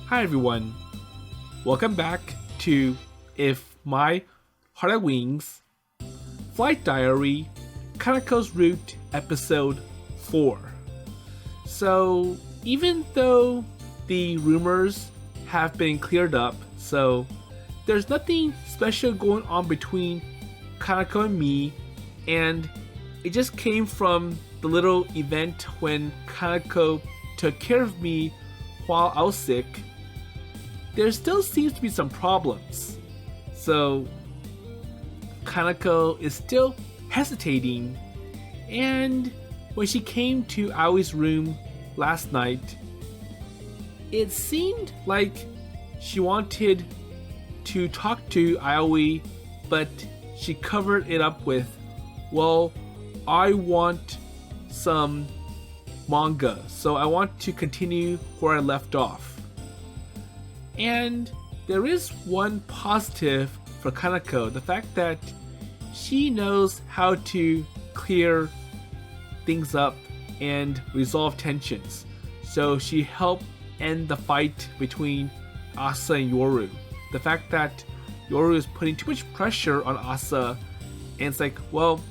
Hi everyone, welcome back to If My Heart Had Wings, Flight Diary, Kanako's Route, Episode 4. So, even though the rumors have been cleared up, so there's nothing special going on between Kanako and me, and it just came from the little event when Kanako took care of me while I was sick. There still seems to be some problems. So Kanako is still hesitating, and when she came to Aoi's room last night, it seemed like she wanted to talk to Aoi, but she covered it up with, well, I want some manga, so I want to continue where I left off. And there is one positive for Kanako, the fact that she knows how to clear things up and resolve tensions. So she helped end the fight between Asa and Yoru. The fact that Yoru is putting too much pressure on Asa, and it's like, well,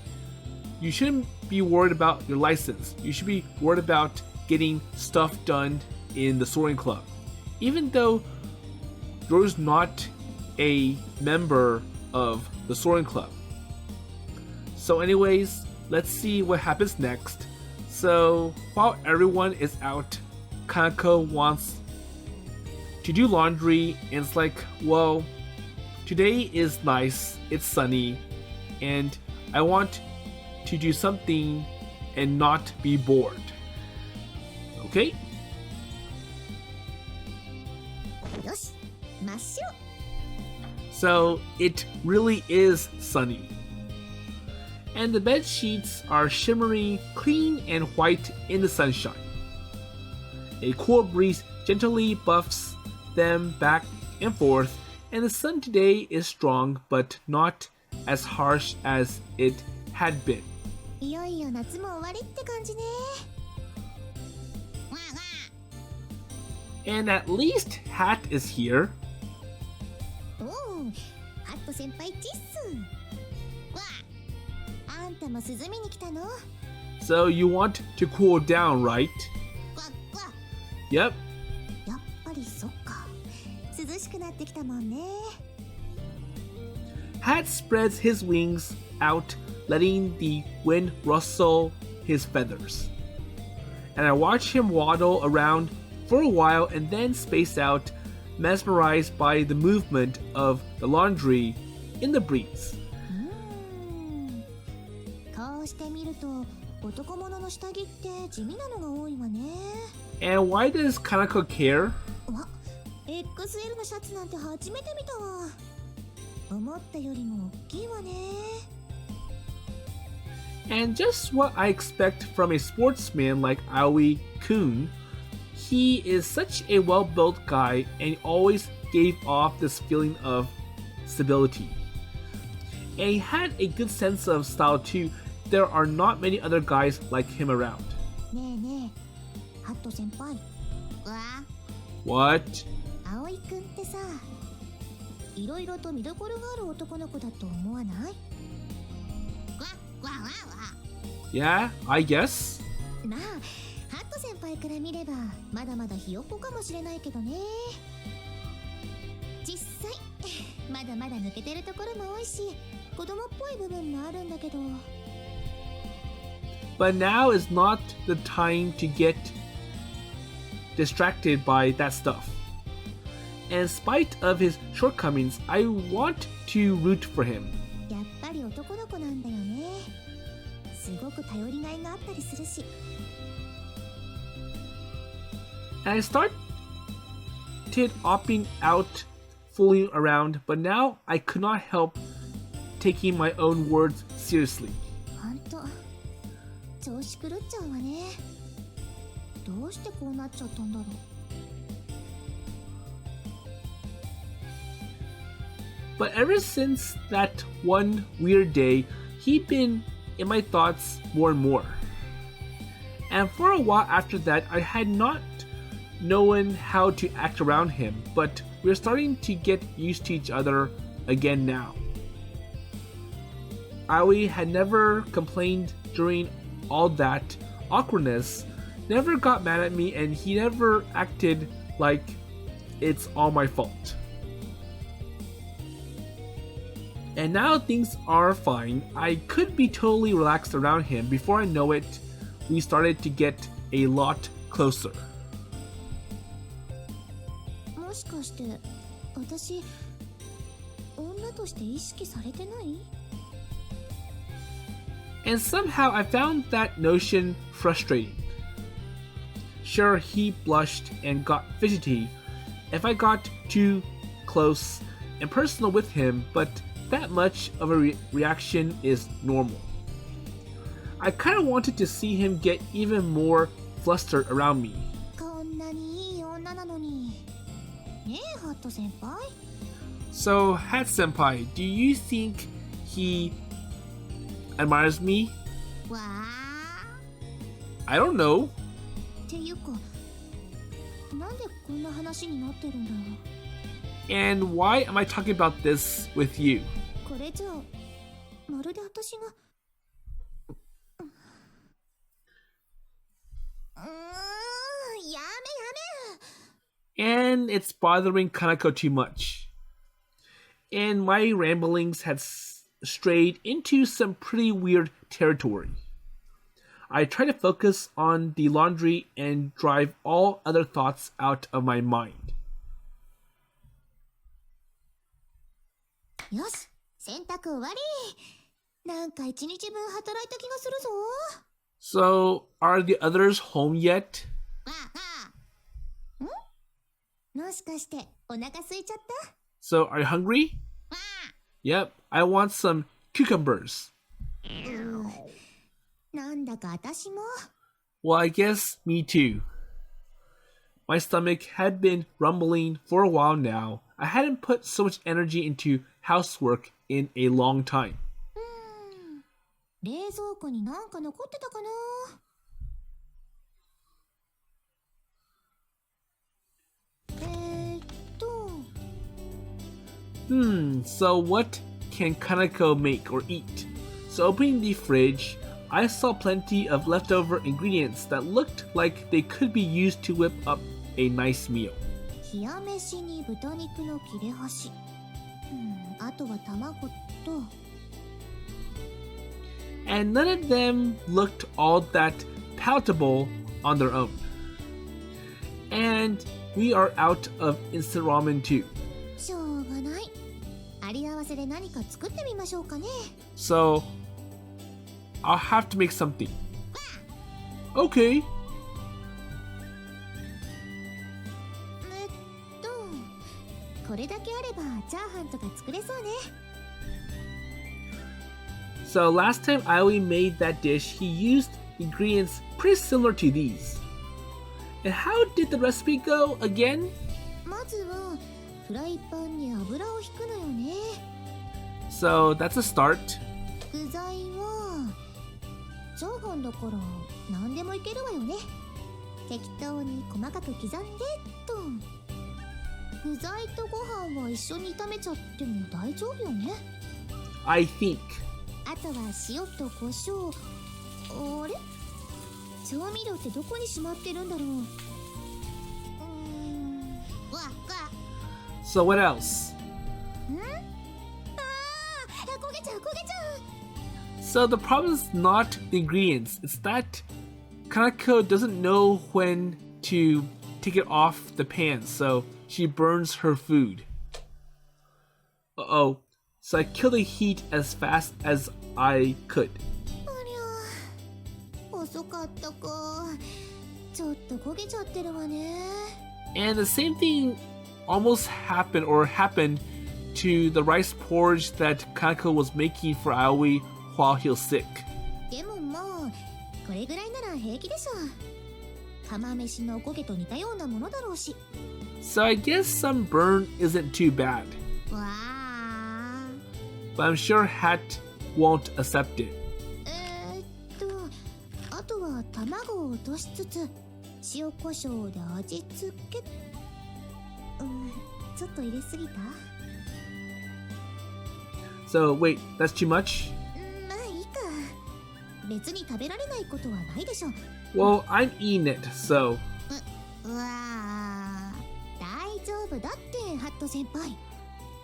you shouldn't be worried about your license. You should be worried about getting stuff done in the Soaring Club. Even though Yoru's not a member of the Soaring Club. So anyways, let's see what happens next. So while everyone is out, Kanako wants to do laundry, and it's like, well, today is nice, it's sunny, and I want to do something and not be bored. Okay? So it really is sunny. And the bed sheets are shimmering clean and white in the sunshine. A cool breeze gently buffs them back and forth, and the sun today is strong but not as harsh as it had been. And at least Hat is here. So you want to cool down, right? Yep. Hat spreads his wings out, letting the wind rustle his feathers. And I watch him waddle around for a while and then space out, mesmerized by the movement of the laundry in the breeze. And why does Kanako care? And just what I expect from a sportsman like Aoi-kun. He is such a well-built guy and always gave off this feeling of stability. And he had a good sense of style too. There are not many other guys like him around. What? Yeah, I guess. 先輩から見ればまだまだひよっこかもしれないけどね。実際まだまだ抜けてるところも多いし、子供っぽい部分もあるんだけど。But now is not the time to get distracted by that stuff. And in spite of his shortcomings, I want to root for him. やっぱり男の子なんだよね。すごく頼りがいがあったりするし。And I started opting out, fooling around, but now I could not help taking my own words seriously. ほんと、調子狂っちゃうわね。どうしてこうなっちゃったんだろう。But ever since that one weird day, he'd been in my thoughts more and more. And for a while after that, I had not knowing how to act around him, but we're starting to get used to each other again now. Aoi had never complained during all that awkwardness, never got mad at me, and he never acted like it's all my fault. And now things are fine. I could be totally relaxed around him. Before I know it, we started to get a lot closer. もしかして私女として意識されてない？ And somehow I found that notion frustrating. Sure, he blushed and got fidgety if I got too close and personal with him, but that much of a reaction is normal. I kind of wanted to see him get even more flustered around me. こんなにいい女なのに。ねえ、ハット先輩。 So, Hat Senpai, do you think he admires me? わあ。 I don't know. っていうか、なんでこんな話になってるんだろう。 And why am I talking about this with you? これじゃあまるで私がやめ。 And it's bothering Kanako too much. And my ramblings had strayed into some pretty weird territory. I try to focus on the laundry and drive all other thoughts out of my mind. よし、洗濯終わり。なんか一日分働いた気がするぞ。 So, are the others home yet? もしかしてお腹空いちゃった？ So, are you hungry? Yep, I want some cucumbers. なんだか私も。 Well, I guess me too. My stomach had been rumbling for a while now. I hadn't put so much energy into housework in a long time. 冷蔵庫になんか残ってたかな。 So what can Kanako make or eat? So opening the fridge, I saw plenty of leftover ingredients that looked like they could be used to whip up a nice meal. 冷や飯に豚肉の切れ端。あとは卵と。 And none of them looked all that palatable on their own. And we are out of instant ramen too. しょうがない。あり合わせで何か作ってみましょうかね。 So I'll have to make something. Okay. これだけあればチャーハンとか作れそうね。 So last time Aoi made that dish, he used ingredients pretty similar to these. And how did the recipe go again? まずはフライパンに油を引くのよね。 So that's a start. 具材はチャーハンだから何でもいけるわよね。適当に細かく刻んでと。具材とご飯は一緒に炒めちゃっても大丈夫よね。 I think. あとは塩と胡椒。あれ？調味料ってどこにしまってるんだろう。わっ。 So what else? 焦げちゃう。 So the problem is not the ingredients. It's that Kanako doesn't know when to take it off the pan, so she burns her food. Uh-oh. So I killed the heat as fast as I could. ありゃ、遅かったか。ちょっと焦げちゃってるわね。 And the same thing almost happened to the rice porridge that Kanako was making for Aoi while he was sick. でもまあ、これぐらいなら平気でしょ。釜飯のおこげと似たようなものだろうし。 So I guess some burn isn't too bad. わあ。 But I'm sure Hat won't accept it. あとは卵を落としつつ、塩コショウで味付け。ちょっと入れすぎた？ So wait, that's too much? まあいいか。別に食べられないことはないでしょ。Well, I'm eating it, so... うわー、大丈夫だってハット先輩。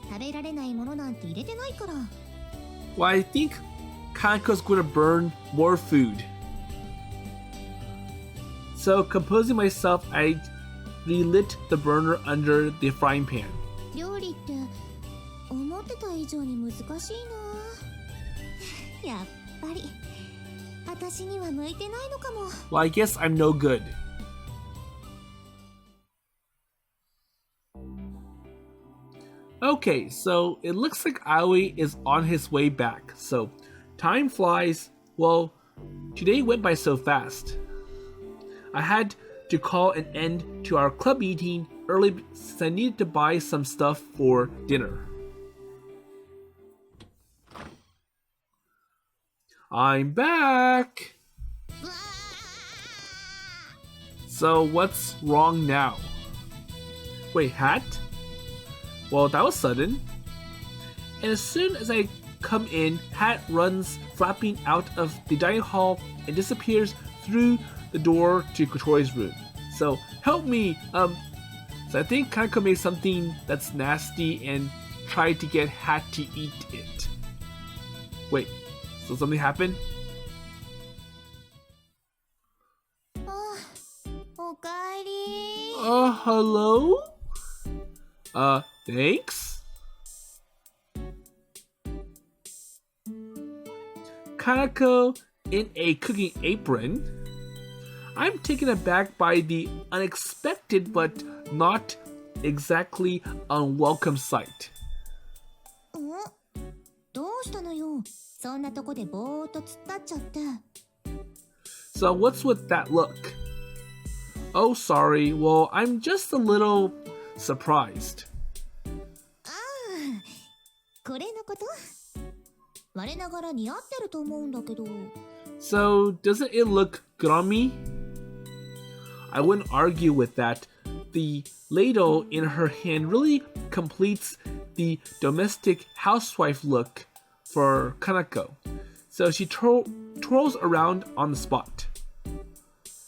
食べられないものなんて入れてないから。Well, I think Kanako's going to burn more food. So, composing myself, I relit the burner under the frying pan. 料理って思ってた以上に難しいな。やっぱり私には向いてないのかも。Well, I guess I'm no good. Okay, so it looks like Aoi is on his way back. So, time flies. Well, today went by so fast. I had to call an end to our club meeting early since I needed to buy some stuff for dinner. I'm back! So what's wrong now? Wait, hat? Well, that was sudden. And as soon as I come in, Hat runs flapping out of the dining hall and disappears through the door to Kotori's room. So help me! So I think Kanako made something that's nasty and tried to get Hat to eat it. Wait, so something happened? おかえり。Hello? Thanks? Kanako in a cooking apron. I'm taken aback by the unexpected but not exactly unwelcome sight. どうしたのよ。そんなとこでぼーっと突っ立っちゃって。So what's with that look? Oh, sorry. Well, I'm just a little surprised. これのこと？我ながら似合ってると思うんだけど。So, doesn't it look good on me? I wouldn't argue with that. The ladle in her hand really completes the domestic housewife look for Kanako. So she twirls around on the spot.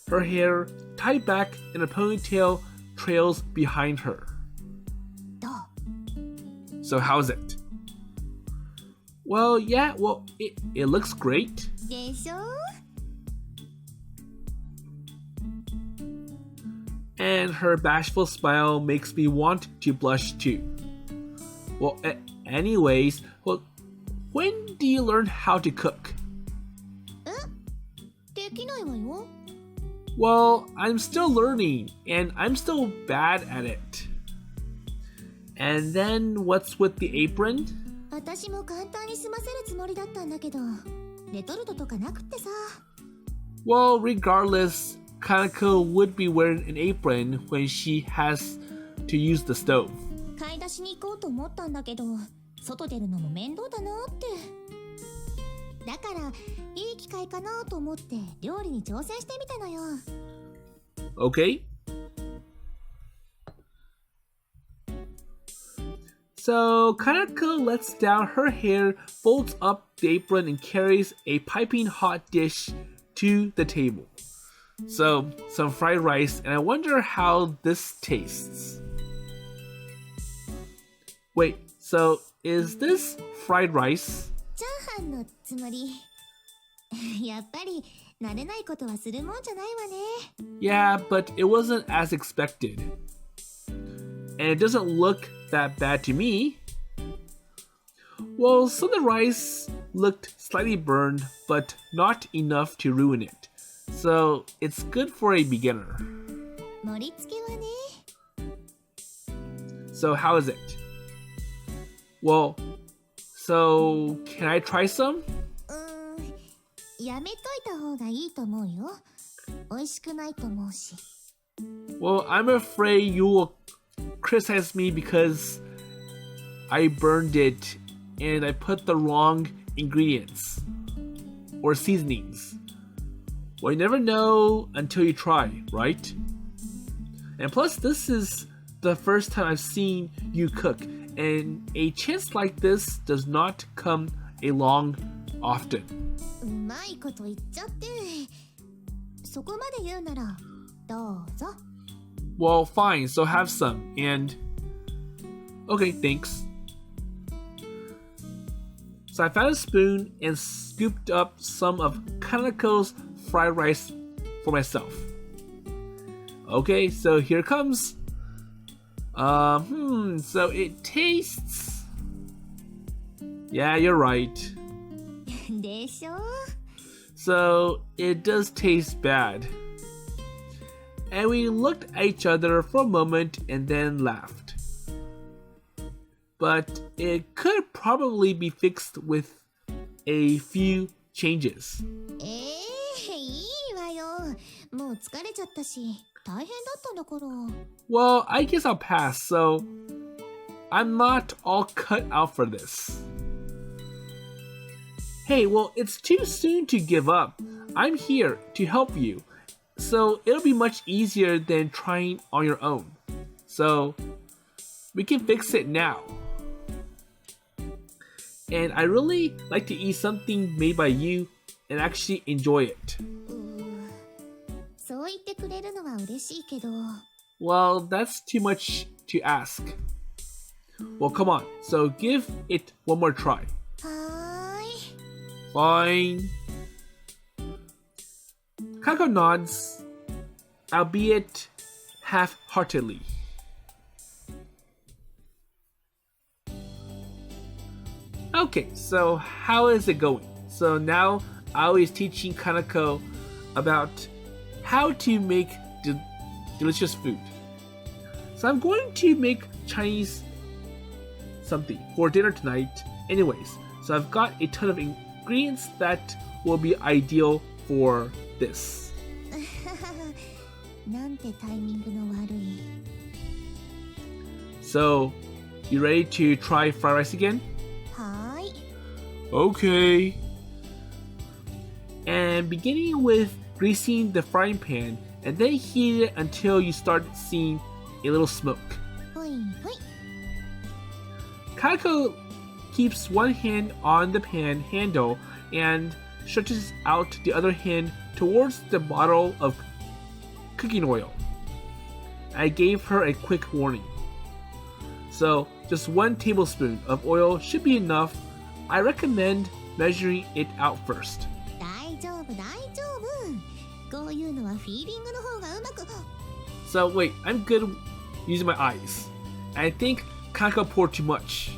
Her hair, tied back in a ponytail, trails behind her. どう？ So how's it? Well, yeah, it looks great. でしょ？ And her bashful smile makes me want to blush too. Well, anyways, when do you learn how to cook? できないわよ。 Well, I'm still learning, and I'm still bad at it. And then what's with the apron? 私も簡単に済ませるつもりだったんだけど、レトルトとかなくってさ。 Well, regardless, Kanako would be wearing an apron when she has to use the stove. 買い出しに行こうと思ったんだけど、外出るのも面倒だなって。だからいい機会かなと思って料理に挑戦してみたのよ。 Okay. So Kanako lets down her hair, folds up the apron, and carries a piping hot dish to the table. So, some fried rice, and I wonder how this tastes. Wait, so is this fried rice? チャーハンのつもり。やっぱり慣れないことはするもんじゃないわね。 Yeah, but it wasn't as expected. And it doesn't look that bad to me. Well, some of the rice looked slightly burned, but not enough to ruin it. So, it's good for a beginner. 盛り付けはね。 So, how is it? Well, so, can I try some? やめといた方がいいと思うよ。美味しくないと思うし。 Well, I'm afraid you will criticize me because I burned it and I put the wrong ingredients or seasonings. Well, you never know until you try, right? And plus, this is the first time I've seen you cook, and a chance like this does not come along often. うまいこと言っちゃって。そこまで言うなら、どうぞ。Well, fine, so have some, and... Okay, thanks. So I found a spoon and scooped up some of Kanako's fried rice for myself. Okay, so here it comes. So it tastes... Yeah, you're right. でしょ? So it does taste bad. And we looked at each other for a moment and then laughed. But it could probably be fixed with a few changes. いいわよ。もう疲れちゃったし、大変だったんだから。Well, I guess I'll pass, so I'm not all cut out for this. Hey, well, it's too soon to give up. I'm here to help you, so it'll be much easier than trying on your own. So, we can fix it now. And I really like to eat something made by you and actually enjoy it. そう言ってくれるのは嬉しいけど。Well, that's too much to ask. Well, come on, so give it one more try. はーい。Fine. Kanako nods, albeit half-heartedly. Okay, so how is it going? So now Aoi is teaching Kanako about how to make delicious food. So I'm going to make Chinese something for dinner tonight anyways. So I've got a ton of ingredients that will be ideal for this. なんてタイミングの悪い。So, you ready to try fried rice again? はーい。Okay. And beginning with greasing the frying pan and then heat it until you start seeing a little smoke. ほいほい。Kanako keeps one hand on the pan handle and stretches out the other hand towards the bottle of cooking oil. I gave her a quick warning. So, just 1 tablespoon of oil should be enough. I recommend measuring it out first. 大丈夫大丈夫。こういうのはフィーリングの方がうまく。So, wait, I'm good using my eyes. I think Kanako poured too much.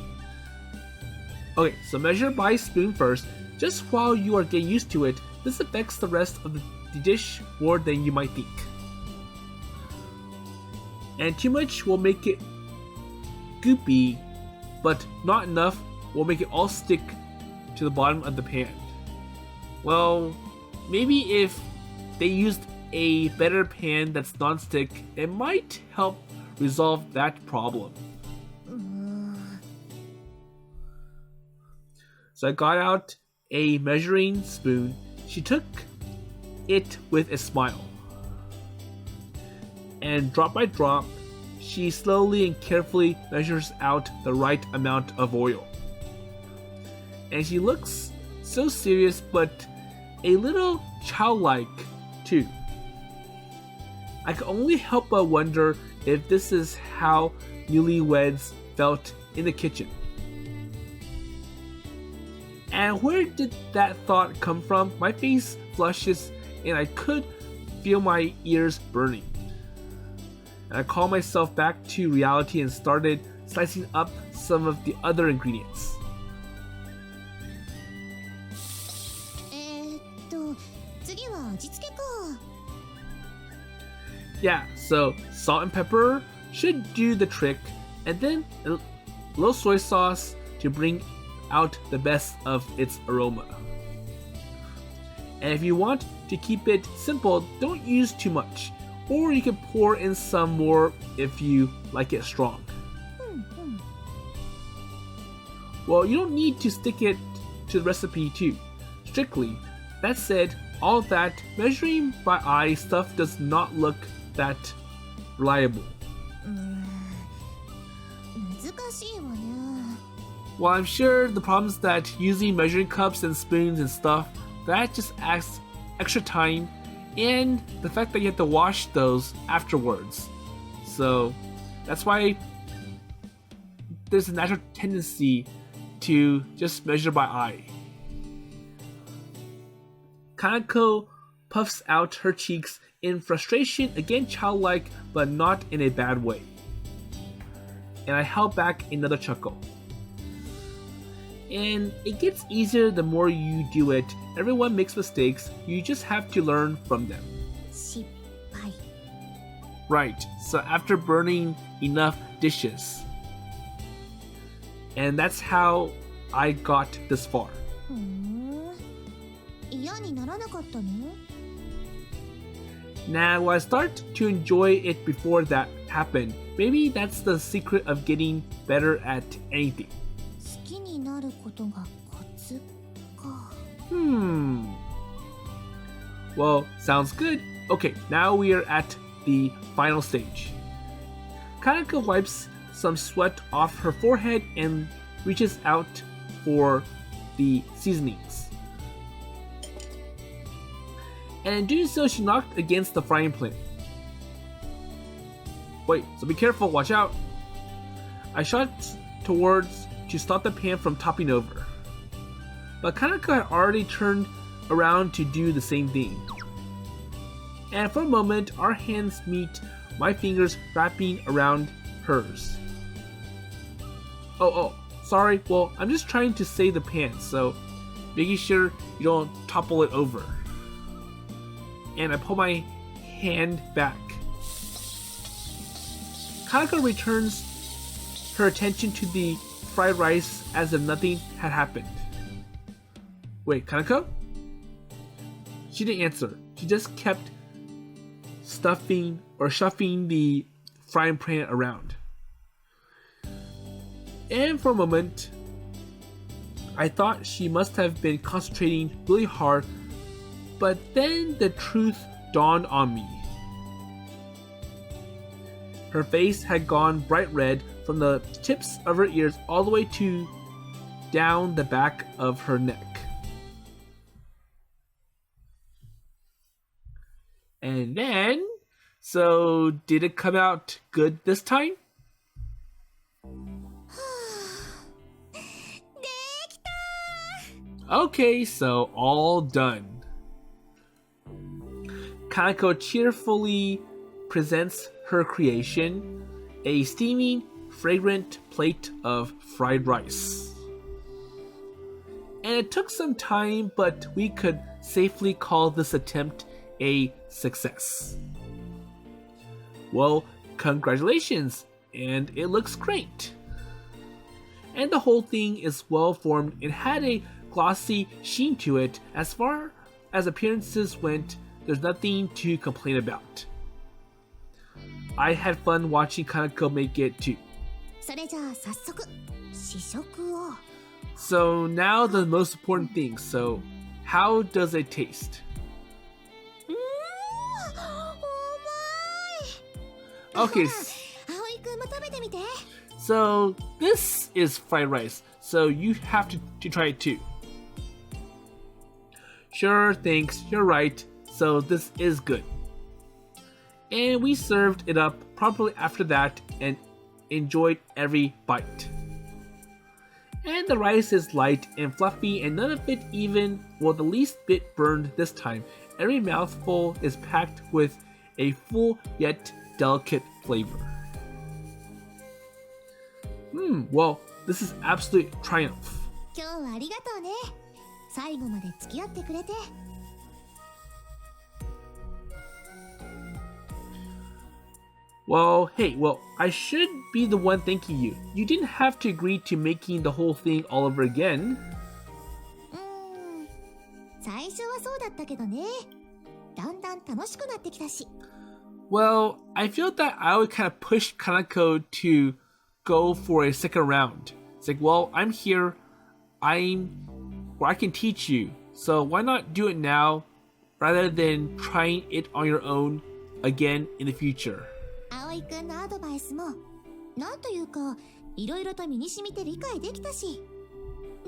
Okay, so measure by spoon first. Just while you are getting used to it, this affects the rest of the dish more than you might think. And too much will make it goopy, but not enough will make it all stick to the bottom of the pan. Well, maybe if they used a better pan that's non-stick, it might help resolve that problem. So I got out a measuring spoon. She took it with a smile. And drop by drop, she slowly and carefully measures out the right amount of oil. And she looks so serious but a little childlike too. I can only help but wonder if this is how newlyweds felt in the kitchen. And where did that thought come from? My face flushes and I could feel my ears burning. And I called myself back to reality and started slicing up some of the other ingredients. 次は味付けか。Yeah, so salt and pepper should do the trick, and then a little soy sauce to bring out the best of its aroma. And if you want to keep it simple, don't use too much, or you can pour in some more if you like it strong. Well, you don't need to stick it to the recipe too, strictly. That said, all that measuring by eye stuff does not look that reliable. 難しいわね。 Well, I'm sure the problem is that using measuring cups and spoons and stuff, that just adds extra time, and the fact that you have to wash those afterwards. So that's why there's a natural tendency to just measure by eye. Kanako puffs out her cheeks in frustration, again childlike, but not in a bad way. And I held back another chuckle. And it gets easier the more you do it. Everyone makes mistakes, you just have to learn from them. 失敗。 Right, so after burning enough dishes. And that's how I got this far. ふん。嫌にならなかったの？ Now, will I start to enjoy it before that happened? Maybe that's the secret of getting better at anything. 好きになることがコツか。 Well, sounds good. Okay, now we are at the final stage. Kanako wipes some sweat off her forehead and reaches out for the seasonings. And in doing so, she knocked against the frying pan. Wait, so be careful, watch out. I shot towards to stop the pan from topping over. But Kanako had already turned around to do the same thing. And for a moment, our hands meet, my fingers wrapping around hers. Oh, sorry, well, I'm just trying to save the pan, so making sure you don't topple it over. And I pull my hand back. Kanako returns her attention to the fried rice as if nothing had happened. Wait, Kanako? She didn't answer. She just kept shuffling the frying pan around. And for a moment, I thought she must have been concentrating really hard, but then the truth dawned on me. Her face had gone bright red from the tips of her ears all the way to down the back of her neck. And then, so did it come out good this time? できた！ Okay, so all done. Kanako cheerfully presents her creation, a steaming, fragrant plate of fried rice. And it took some time, but we could safely call this attempt a success. Well, congratulations, and it looks great. And the whole thing is well formed and had a glossy sheen to it. As far as appearances went, there's nothing to complain about. I had fun watching Kanako make it too. それじゃあ早速試食を。 So now the most important thing. So how does it taste? 重い。 Okay, 葵くんも食べてみて。 so this is fried rice. So you have to try it too. Sure, thanks. You're right. So this is good. And we served it up properly after that and enjoyed every bite. And the rice is light and fluffy and none of it even, well, the least bit burned this time. Every mouthful is packed with a full yet delicate flavor. Well, this is absolute triumph. 今日はありがとうね。最後まで付き合ってくれて。 Well, hey, I should be the one thanking you. You didn't have to agree to making the whole thing all over again. 最初はそうだったけどね。だんだん楽しくなってきたし。 Well, I feel that I would kind of push Kanako to go for a second round. It's like, well, I'm here. I can teach you. So why not do it now rather than trying it on your own again in the future? 葵くんのアドバイスもなんというかいろいろと身に染みて理解できたし、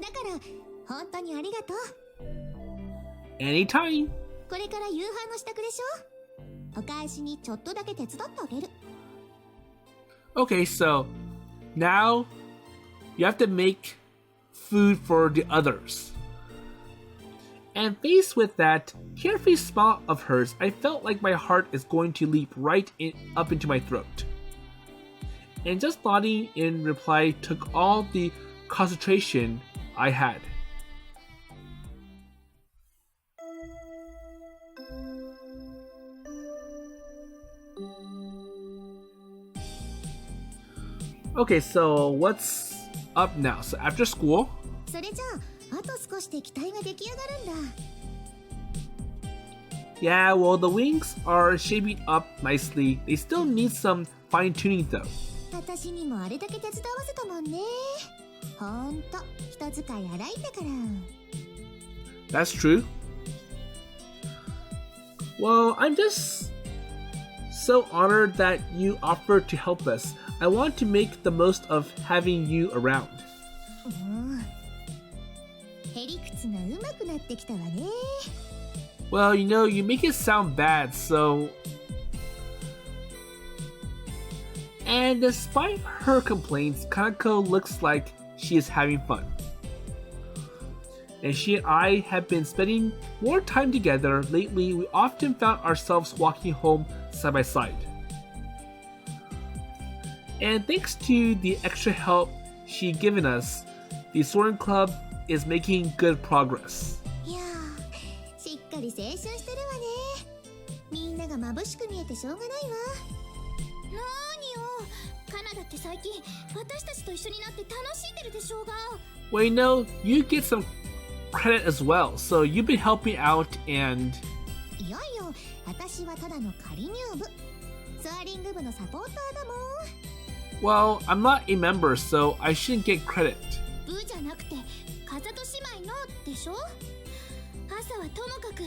だから本当にありがとう。 Anytime. これから夕飯の支度でしょ。お返しにちょっとだけ手伝ってあげる。 Okay, so now you have to make food for the others. And faced with that carefree smile of hers, I felt like my heart is going to leap up into my throat. And just nodding in reply took all the concentration I had. Okay, so what's up now? So after school? それじゃあ、あと少しで機体が出来上がるんだ。Yeah, well, the wings are shaping up nicely. They still need some fine-tuning though. 私にもあれだけ手伝わせたもんね。ほんと、人使い荒いんだから。That's true. Well, I'm just so honored that you offered to help us. I want to make the most of having you around. へりくつが上手くなってきたわね。Well, you make it sound bad, so... And despite her complaints, Kanako looks like she is having fun. And she and I have been spending more time together lately. We often found ourselves walking home side by side. And thanks to the extra help she given us, the Soaring Club is making good progress. いやー、しっかり青春してるわね。みんなが眩しく見えてしょうがないわ。なーによ、カナだって最近私たちと一緒になって楽しんでるでしょうが。Well, you get some credit as well, so you've been helping out and... いやいや、私はただの仮入部。ソアリング部のサポーターだもん。Well, I'm not a member, so I shouldn't get credit. 部じゃなくて風と姉妹のでしょ。朝はともかく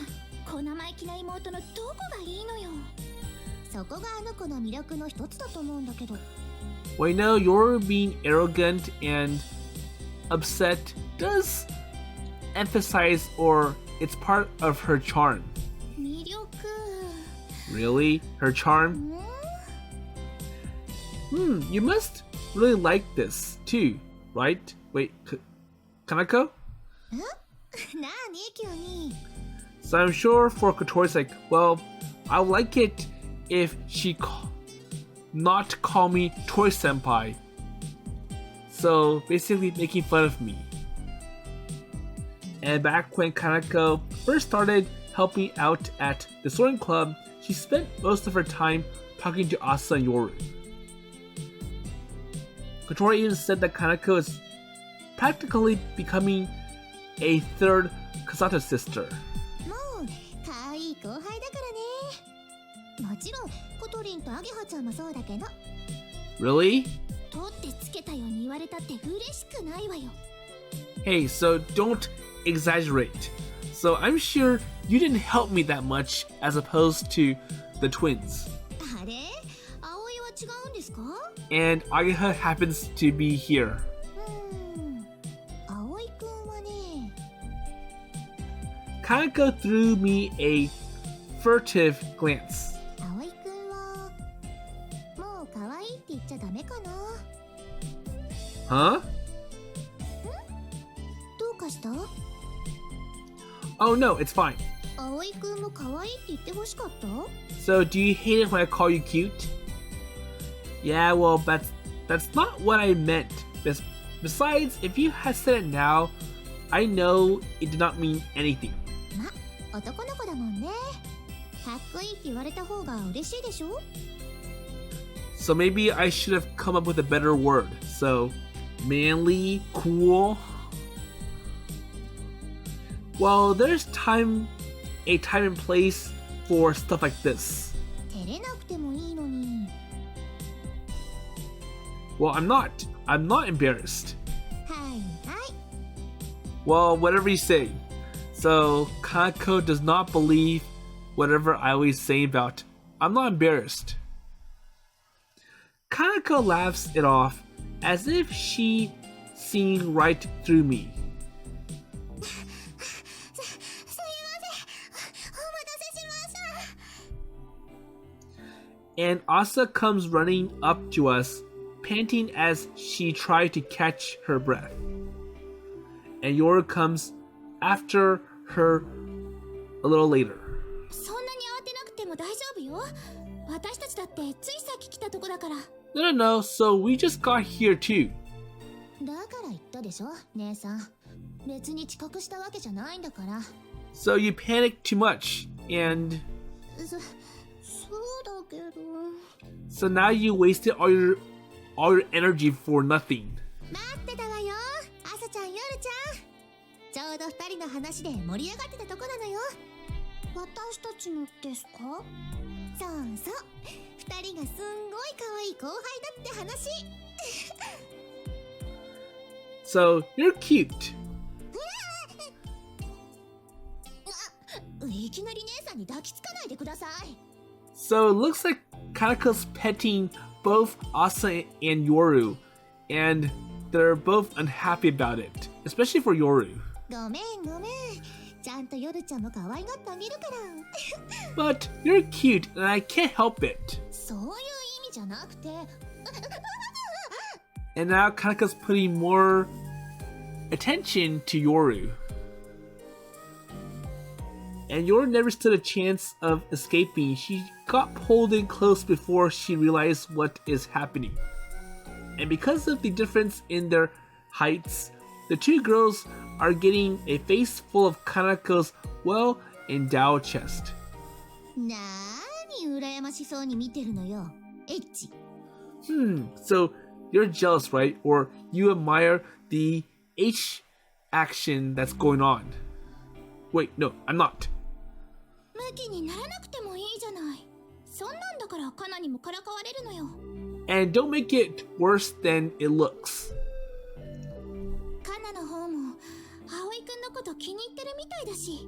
こ生意気な妹のどこがいいのよ。そこがあの子の魅力の一つだと思うんだけど。Well, you're being arrogant and upset does emphasize, or it's part of her charm. 魅力。 Really? Her charm? You must really like this too, right? Wait, Kanako? なあに急に。 So I'm sure for Kotori's like, well, I like it if she not call me Toy Senpai. So basically making fun of me. And back when Kanako first started helping out at the Soaring Club, she spent most of her time talking to Asa and Yoru. Kotori even said that Kanako is practically becoming a third Kasato sister. もう可愛い後輩だからね。もちろんコトリンとアゲハちゃんもそうだけど。 Really? 取ってつけたように言われたって嬉しくないわよ。 Hey, so don't exaggerate. So I'm sure you didn't help me that much as opposed to the twins. あれ、葵は違うんですか？ And Ageha happens to be here. 葵くんはね。 Kanako threw me a furtive glance. 葵くんはもう可愛いって言っちゃダメかな。 Huh? どうかした？ Oh no, it's fine. 葵くんも可愛いって言ってほしかった？ So do you hate it when I call you cute? Yeah, well, that's not what I meant. Besides, if you had said it now, I know it did not mean anything. ま、男の子だもんね。かっこいいって言われた方が嬉しいでしょ？ So maybe I should have come up with a better word. So, manly, cool. Well, there's a time and place for stuff like this. 照れなくてもいいのに。 Well, I'm not embarrassed. はいはい。 Well, whatever you say. So, Kanako does not believe whatever I always say about I'm not embarrassed. Kanako laughs it off as if she seen right through me. すいません。お待たせしました。 And Asa comes running up to us, panting as she tried to catch her breath. And Yoru comes after her a little later. そんなに慌てなくても大丈夫よ。私たちだってついさっき来たとこだから。No, so we just got here too. だから言ったでしょ、姉さん。別に遅刻したわけじゃないんだから。So you panicked too much, and...そうだけど... So now you wasted all your energy for nothing. 待ってたわよ、朝ちゃん、夜ちゃん。ちょうど二人の話で盛り上がってたとこなのよ。私たちのですか？そうそう、二人がすんごい可愛い後輩だって話。So you're cute. いきなり姉さんに抱きつかないでください。So it looks like Kanako's petting both Asa and Yoru, and they're both unhappy about it, especially for Yoru. ごめん。ちゃんと夜ちゃんも可愛がってあげるから。But you're cute, and I can't help it. そういう意味じゃなくて。And now Kanaka's putting more attention to Yoru. And Yoru never stood a chance of escaping. She got pulled in close before she realized what is happening. And because of the difference in their heights, the two girls are getting a face full of Kanako's well-endowed chest. なーに羨ましそうに見てるのよ、エッチ。So you're jealous, right? Or you admire the H action that's going on. Wait, no, I'm not. ムキにならなくてもいいじゃない。そんなんだからカナにもからかわれるのよ。And don't make it worse than it looks. カナの方も葵くんのこと気に入ってるみたいだし、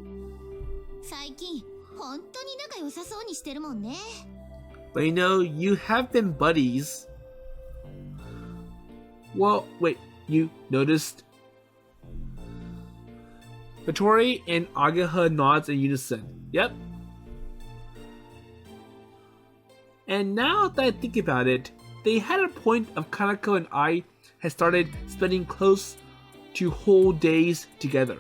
最近本当に仲良さそうにしてるもんね。But you know, you have been buddies. Well, wait, you noticed? Kotori and Ageha nods in unison. Yep. And now that I think about it, they had a point of Kanako and I had started spending close to whole days together.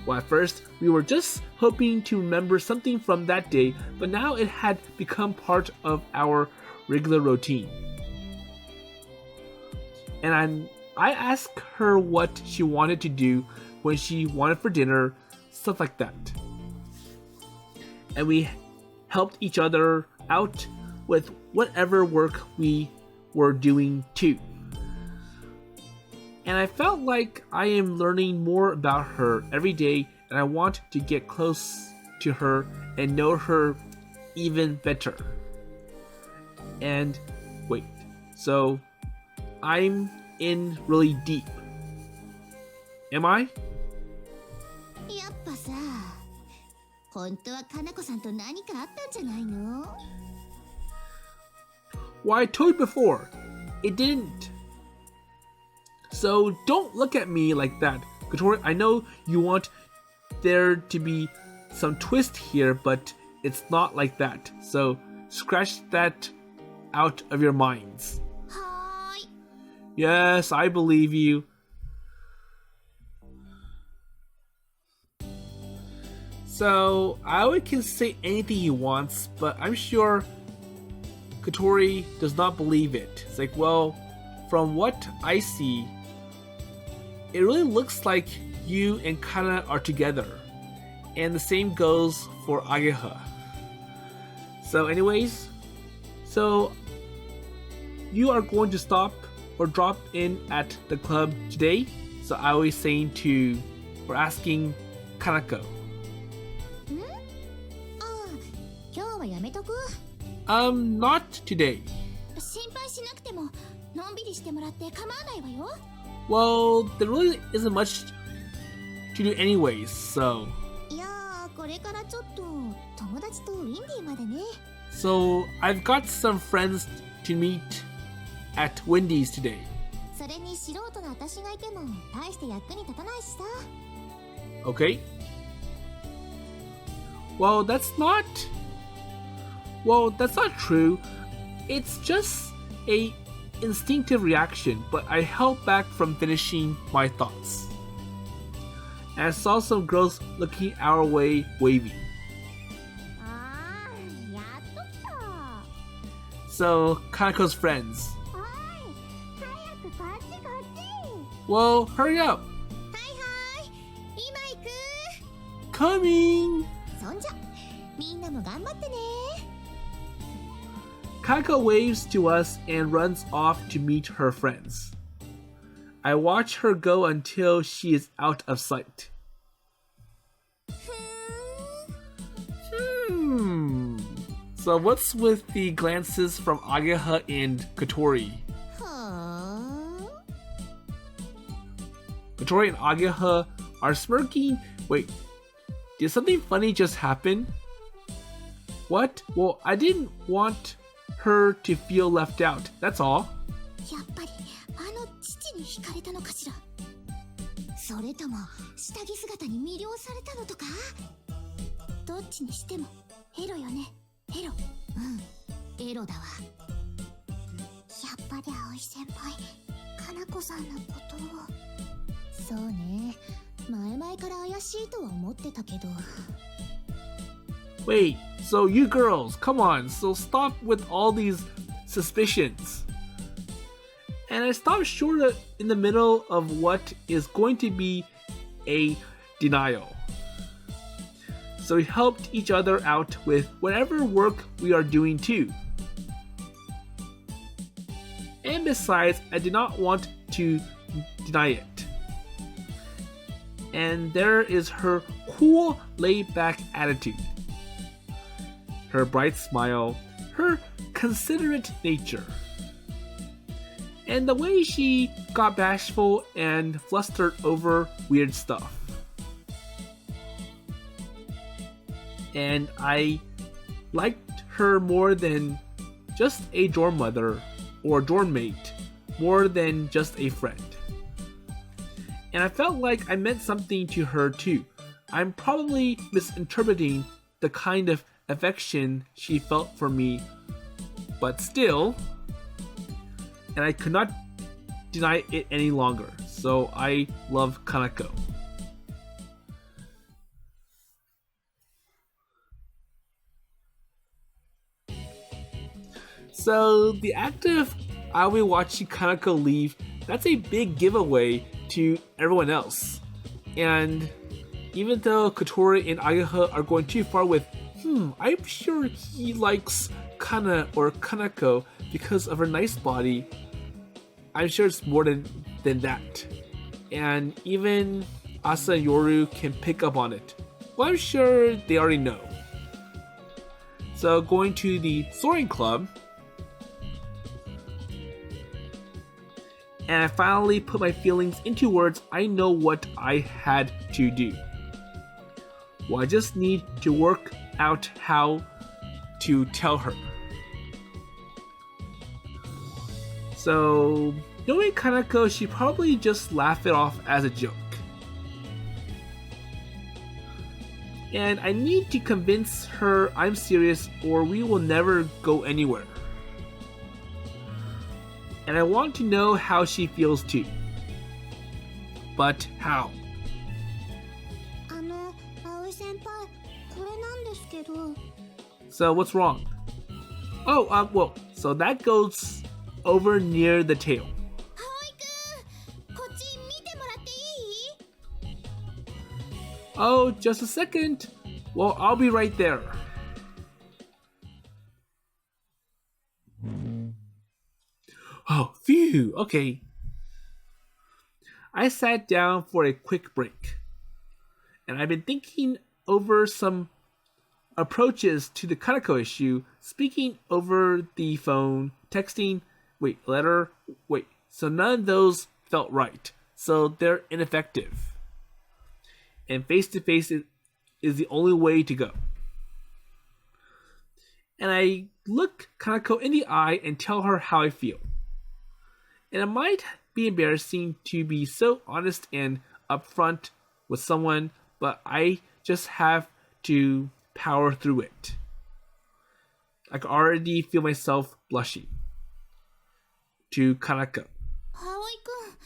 Well, at first, we were just hoping to remember something from that day, but now it had become part of our regular routine. And I asked her what she wanted to do when she wanted for dinner, stuff like that. And we helped each other out with whatever work we were doing too. And I felt like I am learning more about her every day, and I want to get close to her and know her even better. And wait, so I'm in really deep. Am I? やっぱさ、本当はかなこさんと何かあったんじゃないの？ Well, I told you before, it didn't. So don't look at me like that. Kotori, I know you want there to be some twist here, but it's not like that. So scratch that out of your minds. はーい。 Yes, I believe you. So Aoi can say anything he wants, but I'm sure Kotori does not believe it. It's like, well, from what I see, it really looks like you and Kana are together. And the same goes for Ageha. So anyways, so you are going to stop or drop in at the club today? So I was saying to, or asking Kanako. ああ、今日はやめとく。Not today. 心配しなくても、のんびりしてもらって構わないわよ。Well, there really isn't much to do anyways, so... いやー、これからちょっと友達とウィンディーまでね。 So, I've got some friends to meet at Wendy's today. それに素人の私がいても大して役に立たないしさ。 Okay. Well, that's not true. It's just a instinctive reaction, but I held back from finishing my thoughts. And I saw some girls looking our way waving. あー、やっと来た。 So, Kanako's friends. おい、早くこっちこっち。 Well, hurry up. はいはい、今行く。 Coming! そんじゃ、みんなも頑張ってね。 Kanako waves to us and runs off to meet her friends. I watch her go until she is out of sight. So what's with the glances from Ageha and Kotori? はあ。 Kotori and Ageha are smirking. Wait, did something funny just happen? What? Well, I didn't want her to feel left out. That's all. やっぱりあの父に惹かれたのかしら。それとも下着姿に魅了されたのとか。どっちにしてもエロよね。エロ。うん、エロだわ。やっぱり葵先輩、かなこさんのことを。そうね、前々から怪しいとは思ってたけど。 Wait, so you girls, come on, so stop with all these suspicions. And I stopped short in the middle of what is going to be a denial. So we helped each other out with whatever work we are doing too. And besides, I did not want to deny it. And there is her cool, laid-back attitude. Her bright smile, her considerate nature, and the way she got bashful and flustered over weird stuff. And I liked her more than just a dorm mother or dorm mate, more than just a friend. And I felt like I meant something to her too. I'm probably misinterpreting the kind of affection she felt for me, but still, and I could not deny it any longer. So I love Kanako. So the act of Aoi watching Kanako leave, that's a big giveaway to everyone else. And even though Kotori and Ageha are going too far with, I'm sure he likes Kana or Kanako because of her nice body, I'm sure it's more than that. And even Asa and Yoru can pick up on it. Well, I'm sure they already know. So going to the Soaring Club, and I finally put my feelings into words. I know what I had to do. Well, I just need to work out how to tell her. So, knowing Kanako, she probably just laughed it off as a joke. And I need to convince her I'm serious or we will never go anywhere. And I want to know how she feels too. But how? 葵先輩、これなんですけど。 So what's wrong? Oh, well, so that goes over near the tail. 葵くん、こっち見てもらっていい？ Oh, just a second. Well, I'll be right there. Oh, phew, okay. I sat down for a quick break. And I've been thinking over some approaches to the Kanako issue, speaking over the phone, texting, letter, so none of those felt right. So they're ineffective. And face-to-face is the only way to go. And I look Kanako in the eye and tell her how I feel. And it might be embarrassing to be so honest and upfront with someone, but I just have to power through it. I can already feel myself blushing. To Kanako. Aoi-kun.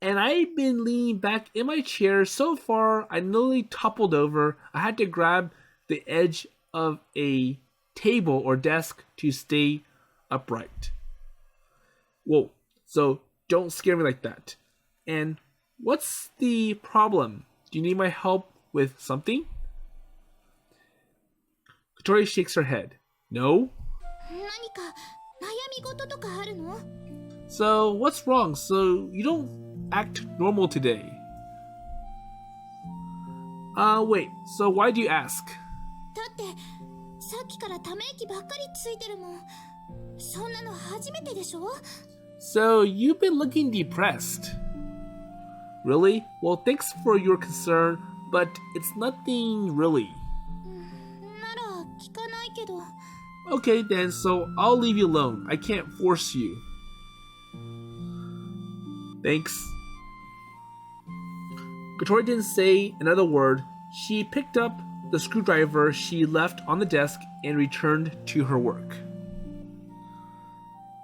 And I've been leaning back in my chair so far I nearly toppled over. I had to grab the edge of a table or desk to stay upright. Whoa, so don't scare me like that. And what's the problem? Do you need my help with something? Kotori shakes her head. No? So what's wrong? So you don't act normal today. Wait, so why do you ask? So you've been looking depressed. Really? Well, thanks for your concern, but it's nothing really. Okay then, so I'll leave you alone. I can't force you. Thanks. Kotori didn't say another word. She picked up the screwdriver she left on the desk and returned to her work.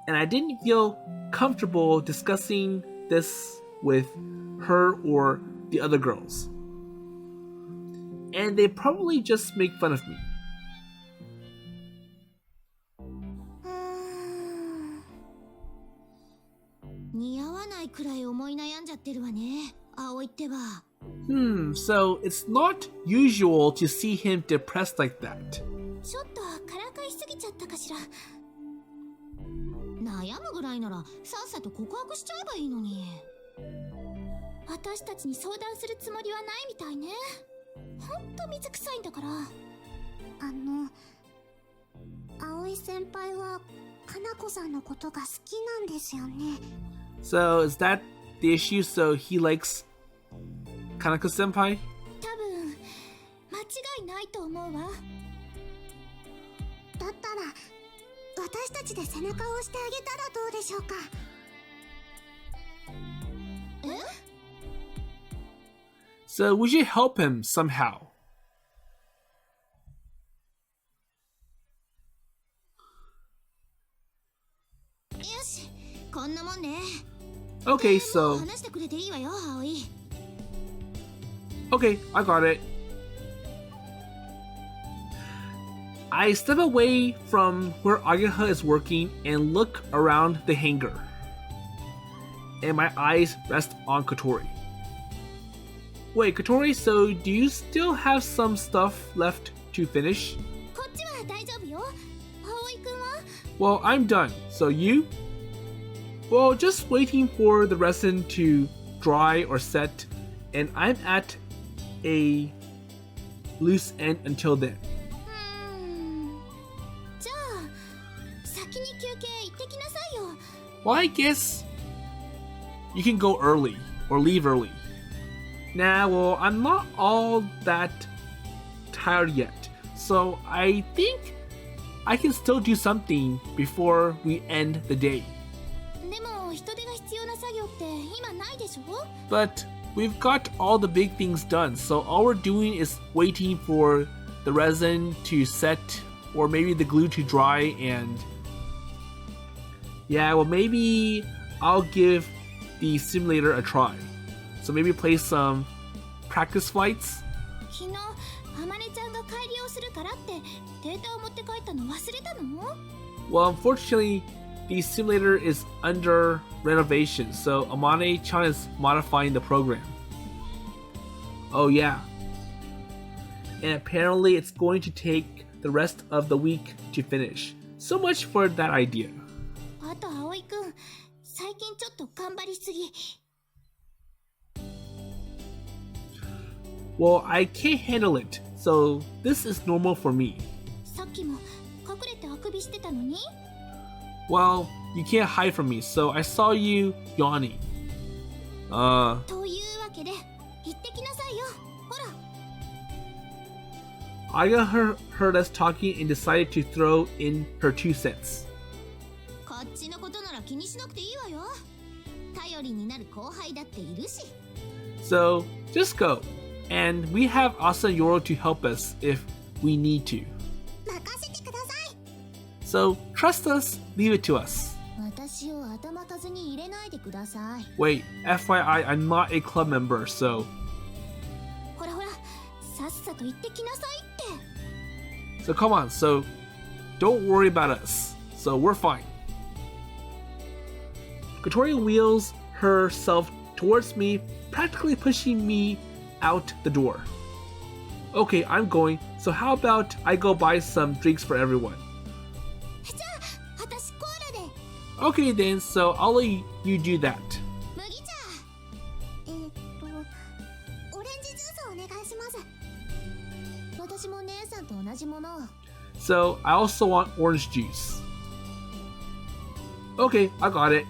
And I didn't feel comfortable discussing this with her or the other girls. And they probably just make fun of me. So it's not usual to see him depressed like that. So is that the issue? So he likes Kanako-senpai? So we should help him somehow. Okay, so... Okay, I got it. I step away from where Ageha is working and look around the hangar. And my eyes rest on Kotori. Wait, Kotori, so do you still have some stuff left to finish? Well, I'm done. So you? Well, just waiting for the resin to dry or set, and I'm at a loose end until then. Well, I guess you can go early or leave early. Nah, well, I'm not all that tired yet, so I think I can still do something before we end the day. But we've got all the big things done, so all we're doing is waiting for the resin to set or maybe the glue to dry. And yeah, well, maybe I'll give the simulator a try. So maybe play some practice flights. Well, unfortunately, the simulator is under renovation, so Amane-chan is modifying the program. Oh yeah. And apparently it's going to take the rest of the week to finish. So much for that idea. Well, I can't handle it, so this is normal for me. Well, you can't hide from me, so I saw you yawning. Aya heard us talking and decided to throw in her 2 cents. こっちのことなら気にしなくていいわよ。頼りになる後輩だっているし。So, just go. And we have Asa and Yoro to help us if we need to. 任せてください。 So, trust us, leave it to us. 私を頭数に入れないでください。 Wait, FYI, I'm not a club member, so... ほらほら、さっさと行ってきなさいって。 So come on, so don't worry about us. So we're fine. Kotori wheels herself towards me, practically pushing me out the door. Okay, I'm going, so how about I go buy some drinks for everyone? じゃあ、私コーラで。 Okay then, so I'll let you do that. 麦茶。オレンジジュースお願いします。私も姉さんと同じものを。 So I also want orange juice. Okay, I got it.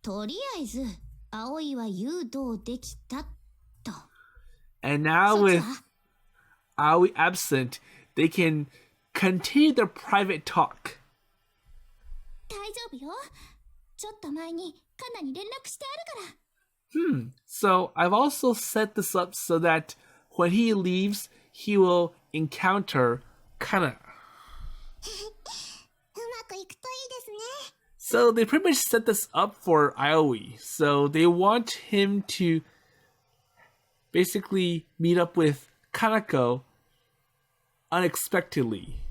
とりあえず、葵は誘導できたと。 And now そっち with は Aoi absent, they can continue their private talk. 大丈夫よ。ちょっと前にカナに連絡してあるから。 So I've also set this up so that when he leaves, he will encounter Kana. うまくいくといいですね。 So they pretty much set this up for Aoi. So they want him to basically meet up with Kanako unexpectedly.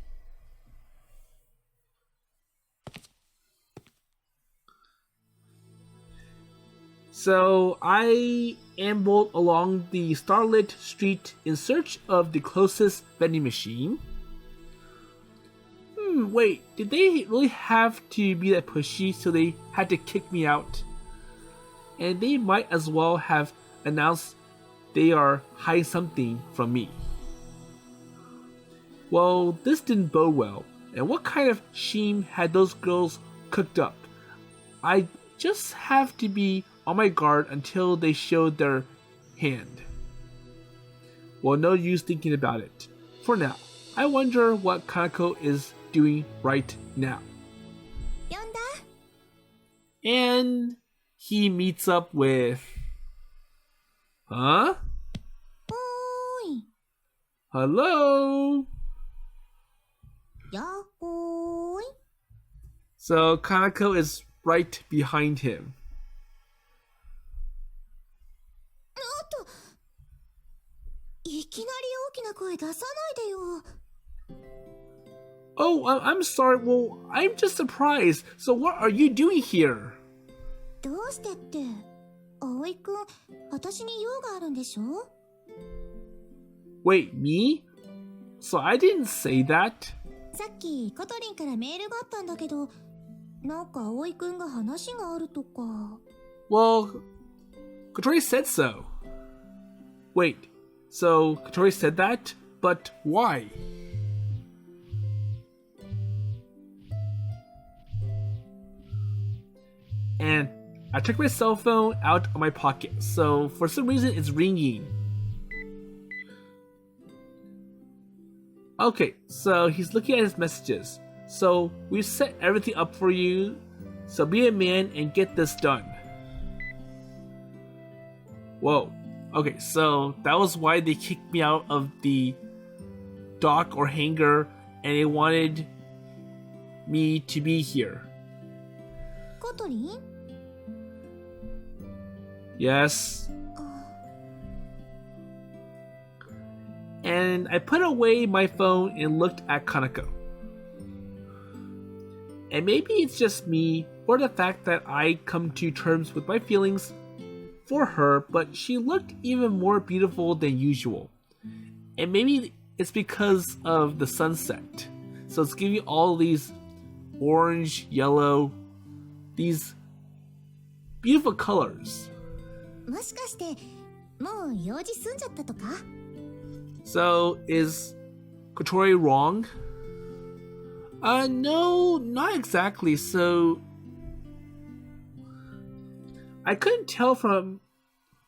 So I ambled along the starlit street in search of the closest vending machine. Wait, did they really have to be that pushy so they had to kick me out? And they might as well have announced they are hiding something from me. Well, this didn't bode well. And what kind of shame had those girls cooked up? I just have to be on my guard until they showed their hand. Well, no use thinking about it. For now, I wonder what Kanako is doing right now. 呼んだ？ And he meets up with... Huh? おーい。 Hello? やっほーい。 So Kanako is right behind him. おっと。いきなり大きな声出さないでよ。 Oh, I'm sorry. Well, I'm just surprised. So what are you doing here? どうしてって、葵くん、私に用があるんでしょ？ Wait, me? So I didn't say that. さっきコトリンからメールがあったんだけど、なんか葵くんが話があるとか。 Well, Kotori said so. Wait, so Kotori said that? But why? And I took my cell phone out of my pocket, so for some reason it's ringing. Okay, so he's looking at his messages. So we've set everything up for you, so be a man and get this done. Whoa. Okay, so that was why they kicked me out of the dock or hangar, and they wanted me to be here. コトリン？ Yes. And I put away my phone and looked at Kanako. And maybe it's just me, or the fact that I come to terms with my feelings for her, but she looked even more beautiful than usual. And maybe it's because of the sunset. So it's giving all these orange, yellow, these beautiful colors. もしかして、もう用事済んじゃったとか？ So, is Kotori wrong? No, not exactly. So, I couldn't tell from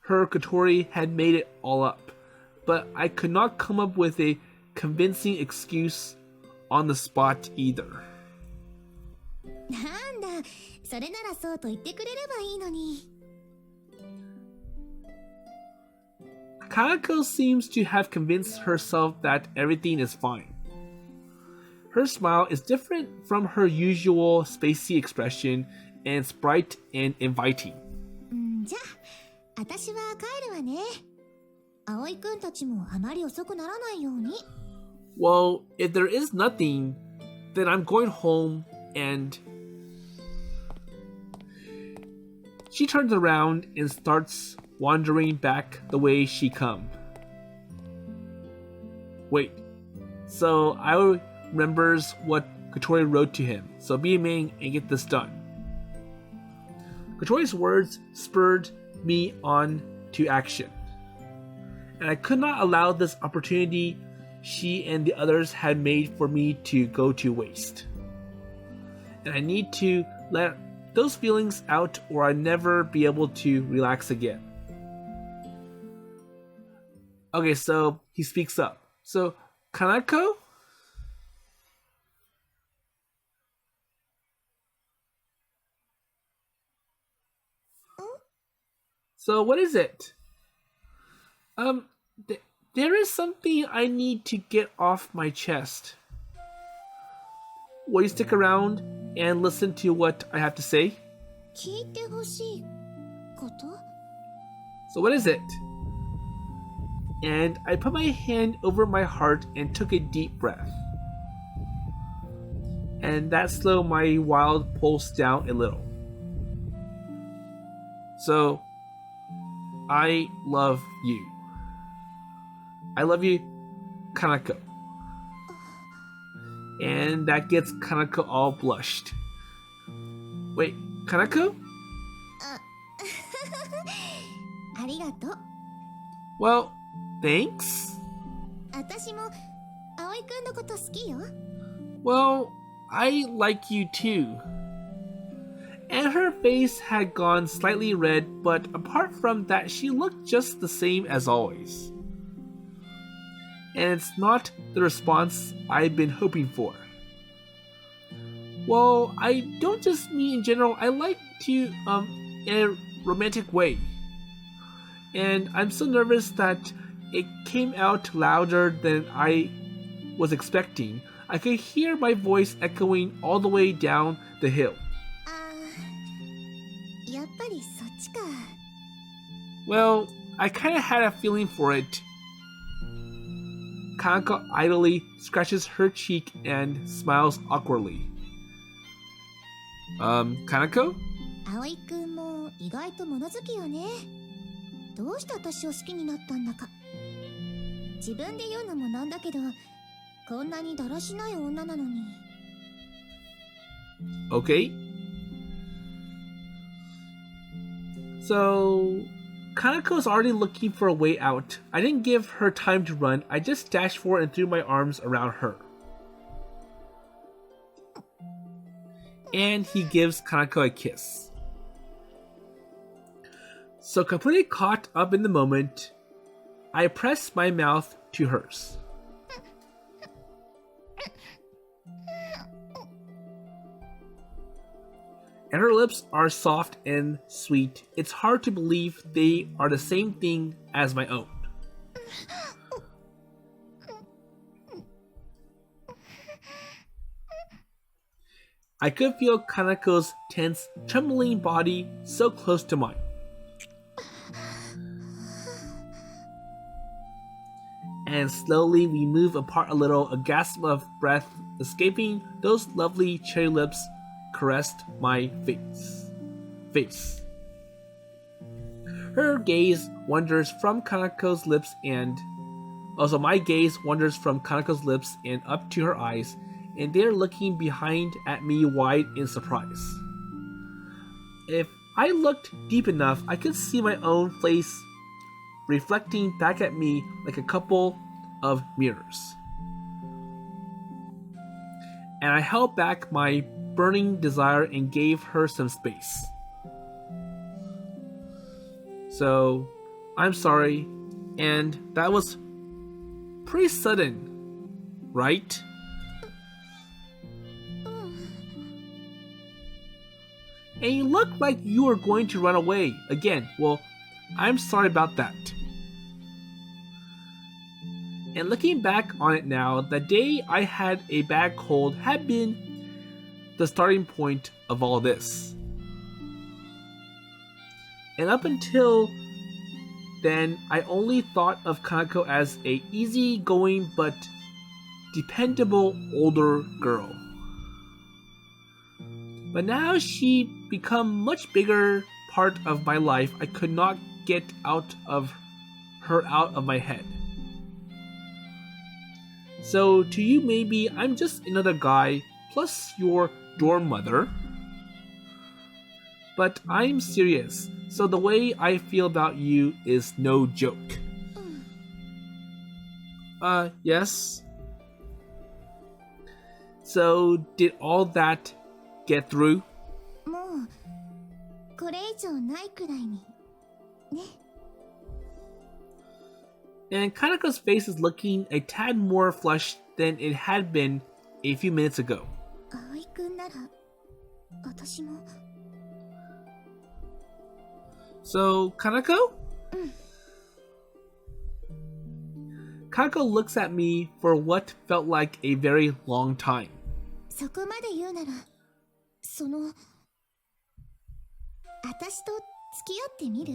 her Kotori had made it all up. but I could not come up with a convincing excuse on the spot either. なんだ、それならそうと言ってくれればいいのに。Kanako seems to have convinced herself that everything is fine. Her smile is different from her usual spacey expression, and it's bright and inviting. じゃあ、私は帰るわね。葵くんたちもあまり遅くならないように。Well, if there is nothing, then I'm going home and... She turns around and starts wandering back the way she come. Wait, so I remembers what Kotori wrote to him, so be a man and get this done. Kotori's words spurred me on to action, and I could not allow this opportunity she and the others had made for me to go to waste. And I need to let those feelings out or I'll never be able to relax again. Okay, so he speaks up. So, Kanako? So, what is it? There is something I need to get off my chest. Will you stick around and listen to what I have to say? 聞いてほしいこと? So what is it? And I put my hand over my heart and took a deep breath. And that slowed my wild pulse down a little. So, I love you. I love you, Kanako. And that gets Kanako all blushed. Wait, Kanako? ありがとう。 Well, thanks. 私も葵くんのこと好きよ。 Well, I like you too. And her face had gone slightly red, but apart from that, she looked just the same as always. And it's not the response I've been hoping for. Well, I don't just mean in general, I like to, in a romantic way. And I'm so nervous that it came out louder than I was expecting. I could hear my voice echoing all the way down the hill. やっぱりそっちか。 Well, I kinda had a feeling for it. Kanako idly scratches her cheek and smiles awkwardly. Kanako? 葵くんも意外と物好きよね。どうして私を好きになったんだか。自分で言うのもなんだけど、こんなにだらしない女なのに。 Okay. So, Kanako's already looking for a way out. I didn't give her time to run. I just dashed forward and threw my arms around her. And he gives Kanako a kiss. So completely caught up in the moment, I press my mouth to hers. And her lips are soft and sweet. It's hard to believe they are the same thing as my own. I could feel Kanako's tense, trembling body so close to mine. And slowly we move apart a little, a gasp of breath escaping. Those lovely cherry lips caressed my face. Her gaze wanders from Kanako's lips and also my gaze wanders from Kanako's lips and up to her eyes, and they're looking behind at me wide in surprise. If I looked deep enough, I could see my own face reflecting back at me like a couple of mirrors. And I held back my burning desire and gave her some space. So, I'm sorry, and that was pretty sudden, right? And you look like you are going to run away again. Well, I'm sorry about that. And looking back on it now, the day I had a bad cold had been the starting point of all this. And up until then, I only thought of Kanako as a easygoing but dependable older girl. But now she become much bigger part of my life. I could not get her out of my head. So to you maybe I'm just another guy plus your dorm mother. But I'm serious, so the way I feel about you is no joke. Yes? So did all that get through? もうこれ以上ないくらいにね。And Kanako's face is looking a tad more flushed than it had been a few minutes ago. 葵くんなら私も。So, Kanako? Kanako looks at me for what felt like a very long time. そこまで言うなら、私と付き合ってみる？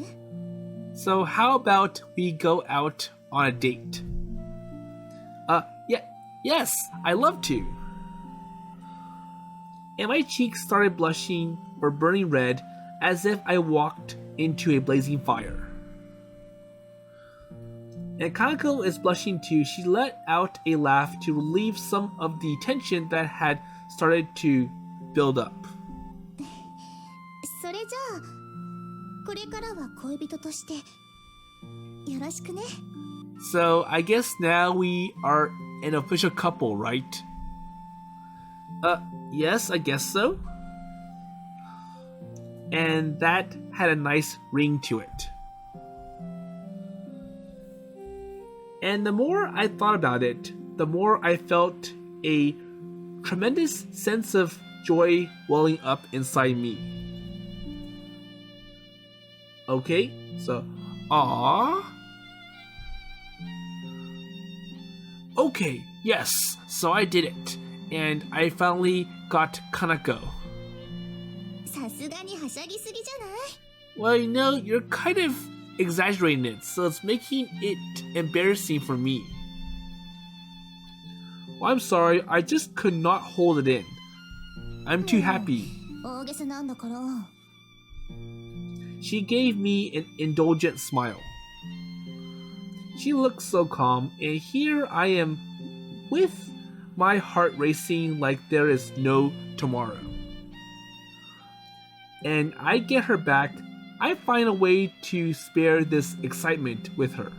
So how about we go out on a date? Yes, I love to. And my cheeks started blushing or burning red as if I walked into a blazing fire. And Kanako is blushing too. She let out a laugh to relieve some of the tension that had started to build up. それじゃあ、これからは恋人としてよろしくね。So I guess now we are an official couple, right? Yes, I guess so. And that had a nice ring to it. And the more I thought about it, the more I felt a tremendous sense of joy welling up inside me. Okay, so, aww. Okay, yes, so I did it. And I finally got Kanako. さすがにはしゃぎすぎじゃない？ Well, you know, you're kind of exaggerating it, so it's making it embarrassing for me. Well, I'm sorry, I just could not hold it in. I'm too happy. 大げさなんだから。 She gave me an indulgent smile. She looked so calm, and here I am with my heart racing like there is no tomorrow. And I get her back. I find a way to spare this excitement with her.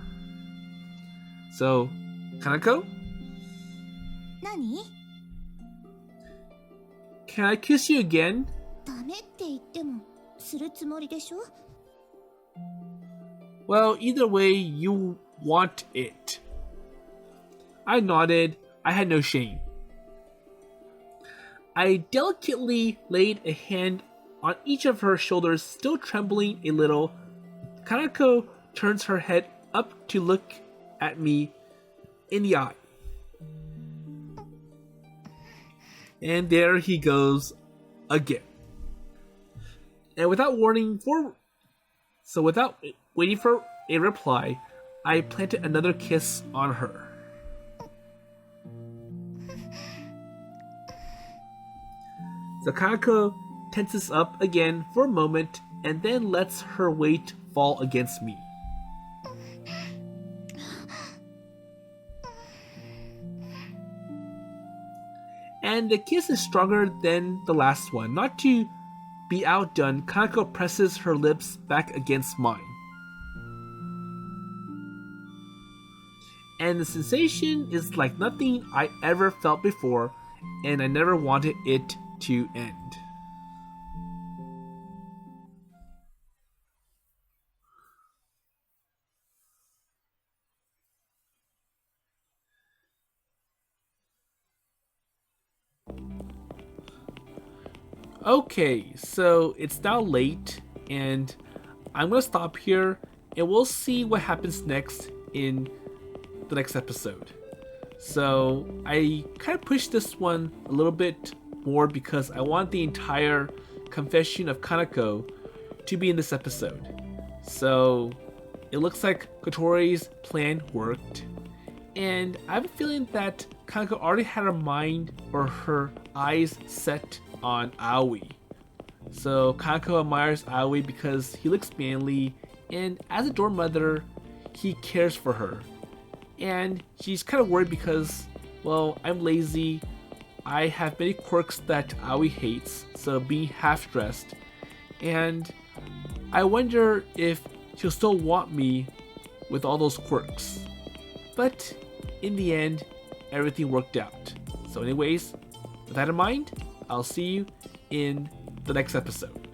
So, Kanako? 何？ Can I kiss you again? ダメって言ってもするつもりでしょ？ Well, either way, you want it. I nodded. I had no shame. I delicately laid a hand on each of her shoulders, still trembling a little. Kanako turns her head up to look at me in the eye. And there he goes again. And without waiting for a reply, I planted another kiss on her. So Kanako tenses up again for a moment and then lets her weight fall against me. And the kiss is stronger than the last one. Not to be outdone, Kanako presses her lips back against mine. And the sensation is like nothing I ever felt before, and I never wanted it to end. Okay, so it's now late, and I'm gonna stop here, and we'll see what happens next in the next episode. So I kind of pushed this one a little bit more because I want the entire confession of Kanako to be in this episode. So it looks like Kotori's plan worked, and I have a feeling that Kanako already had her mind or her eyes set on Aoi. So Kanako admires Aoi because he looks manly, and as a dorm mother, he cares for her. And she's kind of worried because, well, I'm lazy, I have many quirks that Aoi hates, so being half-dressed, and I wonder if she'll still want me with all those quirks. But in the end, everything worked out. So anyways, with that in mind, I'll see you in the next episode.